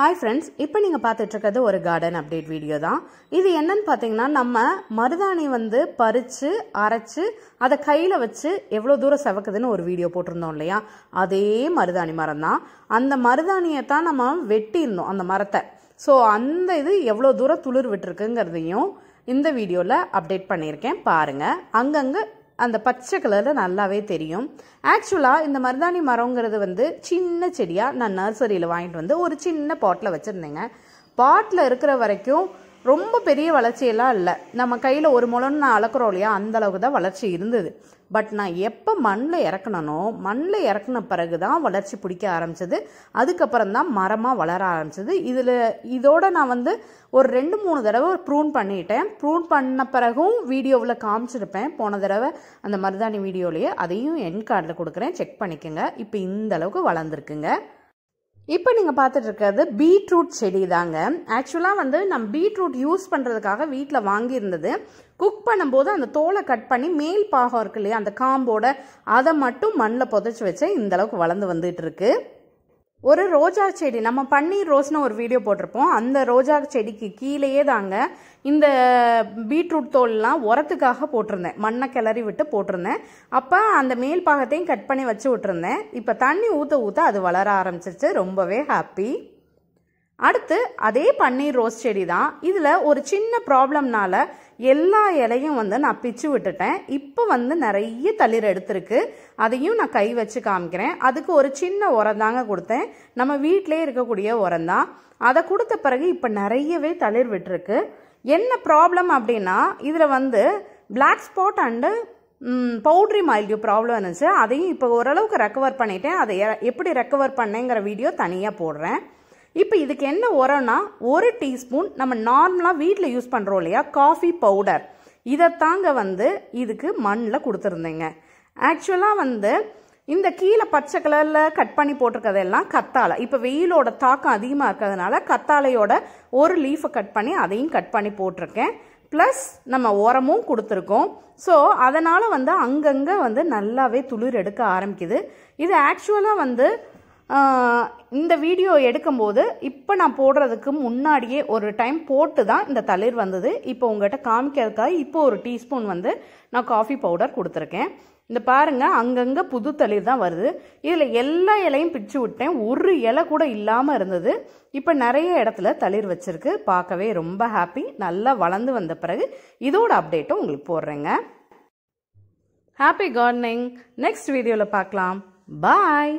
Hi friends, இப்போ நீங்க பார்த்துட்டு இருக்கிறது ஒரு garden update வீடியோ தான். இது என்னன்னு பாத்தீங்கன்னா நம்ம மருதாணி வந்து பறிச்சு அரைச்சு அத கையில வச்சு எவ்வளவு தூரம் செவக்குதுன்னு ஒரு வீடியோ போட்டுருந்தோம் இல்லையா? அதே மருதாணி மரம் தான். அந்த மருதாணியை தான் நம்ம வெட்டி இருந்தோம் அந்த மரத்தை. சோ அந்த இது எவ்வளவு தூரம் துளிர் விட்டுருக்குங்கிறதையும் இந்த வீடியோல அப்டேட் பண்ணியிருக்கேன் பாருங்க. அங்கங்க அந்த பச்சை கலர்ல நல்லாவே தெரியும். ஆக்சுவலா இந்த மருதாணி மரம்ங்கிறது வந்து சின்ன செடியா நான் நர்சரியில வாங்கிட்டு வந்து ஒரு சின்ன பாட்ல வச்சிருந்தேங்க. பாட்ல இருக்கிற வரைக்கும் ரொம்ப பெரிய வளர்ச்சியெல்லாம் இல்லை. நம்ம கையில ஒரு முழம்னு நான் அளக்குறோம் இல்லையா, அந்த அளவுக்கு தான் வளர்ச்சி இருந்தது. பட் நான் எப்போ மண்ணில் இறக்கணும், மண்ணில் இறக்குன பிறகுதான் வளர்ச்சி பிடிக்க ஆரம்பிச்சது. அதுக்கப்புறம் தான் மரமாக வளர ஆரம்பிச்சது. இதோட நான் வந்து ஒரு 2-3 தடவை ப்ரூன் பண்ணிட்டேன். ப்ரூன் பண்ண பிறகும் வீடியோவில் காமிச்சிருப்பேன் போன தடவை அந்த மருதாணி வீடியோலேயே. அதையும் என் கார்டில் கொடுக்குறேன், செக் பண்ணிக்கோங்க. இப்போ இந்த அளவுக்கு வளர்ந்துருக்குங்க. இப்போ நீங்கள் பார்த்துட்டு இருக்கிறது பீட்ரூட் செடி தாங்க. ஆக்சுவலாக வந்து நம்ம பீட்ரூட் யூஸ் பண்ணுறதுக்காக வீட்டில் வாங்கியிருந்தது. குக் பண்ணும்போது அந்த தோலை கட் பண்ணி மேல் பாகம் இருக்கு இல்லையா, அந்த காம்போட அதை மட்டும் மண்ணில் புதைச்சி வச்சேன். இந்த அளவுக்கு வளர்ந்து வந்துட்டு இருக்கு. ஒரு ரோஜா செடி, நம்ம பன்னீர் ரோஸ்னு ஒரு வீடியோ போட்டிருப்போம். அந்த ரோஜா செடிக்கு கீழேயே தாங்க இந்த பீட்ரூட் தோல்லாம் உரத்துக்காக போட்டிருந்தேன். மண்ணை கிளறி விட்டு போட்டிருந்தேன். அப்போ அந்த மேல் பாகத்தையும் கட் பண்ணி வச்சு விட்டுருந்தேன். இப்போ தண்ணி ஊற்ற ஊற்ற அது வளர ஆரம்பிச்சிருச்சு. ரொம்பவே ஹாப்பி. அடுத்து அதே பன்னீர் ரோஸ் செடி தான். இதில் ஒரு சின்ன ப்ராப்ளம்னால எல்லா இலையும் வந்து நான் பிச்சு விட்டுட்டேன். இப்போ வந்து நிறைய தளிர் எடுத்திருக்கு. அதையும் நான் கை வச்சு காமிக்கிறேன். அதுக்கு ஒரு சின்ன உரம் தாங்க கொடுத்தேன். நம்ம வீட்டிலே இருக்கக்கூடிய உரம் தான். அதை கொடுத்த பிறகு இப்போ நிறையவே தளிர் விட்டுருக்கு. என்ன ப்ராப்ளம் அப்படின்னா, இதில் வந்து black spot and powdery mildew problem இருந்துச்சு. அதையும் இப்போ ஓரளவுக்கு ரெக்கவர் பண்ணிட்டேன். அதை எப்படி ரெக்கவர் பண்ணேங்கிற வீடியோ தனியாக போடுறேன். இப்போ இதுக்கு என்ன உரம்னா, 1 டீஸ்பூன் நம்ம நார்மலாக வீட்டில் யூஸ் பண்ணுறோம் இல்லையா, காஃபி பவுடர், இதைத்தாங்க வந்து இதுக்கு மண்ணில் கொடுத்துருந்தேங்க. ஆக்சுவலாக வந்து இந்த கீழே பச்சை கலரில் கட் பண்ணி போட்டிருக்கதெல்லாம் கத்தாழை. இப்போ வெயிலோட தாக்கம் அதிகமாக இருக்கிறதுனால கத்தாழையோட ஒரு லீஃபை கட் பண்ணி அதையும் கட் பண்ணி போட்டிருக்கேன். ப்ளஸ் நம்ம உரமும் கொடுத்துருக்கோம். ஸோ அதனால் வந்து அங்கங்கே வந்து நல்லாவே துளிர் எடுக்க ஆரம்பிக்குது. இது ஆக்சுவலாக வந்து இந்த வீடியோ எடுக்கும்போது இப்போ நான் போடுறதுக்கு முன்னாடியே ஒரு டைம் போட்டு தான் இந்த தளிர் வந்தது. இப்போ உங்கள்கிட்ட காமிக்கிறதுக்காக இப்போ 1 டீஸ்பூன் வந்து நான் காஃபி பவுடர் கொடுத்துருக்கேன். இந்த பாருங்க, அங்கங்கே புது தளிர் தான் வருது. இதில் எல்லா இலையும் பிச்சு விட்டேன். ஒரு இலை கூட இல்லாமல் இருந்தது. இப்போ நிறைய இடத்துல தளிர் வச்சிருக்கு. பார்க்கவே ரொம்ப ஹாப்பி. நல்லா வளர்ந்து வந்த பிறகு இதோட அப்டேட்டும் உங்களுக்கு போடுறேங்க. Happy gardening. நெக்ஸ்ட் வீடியோவில் பார்க்கலாம். பாய்.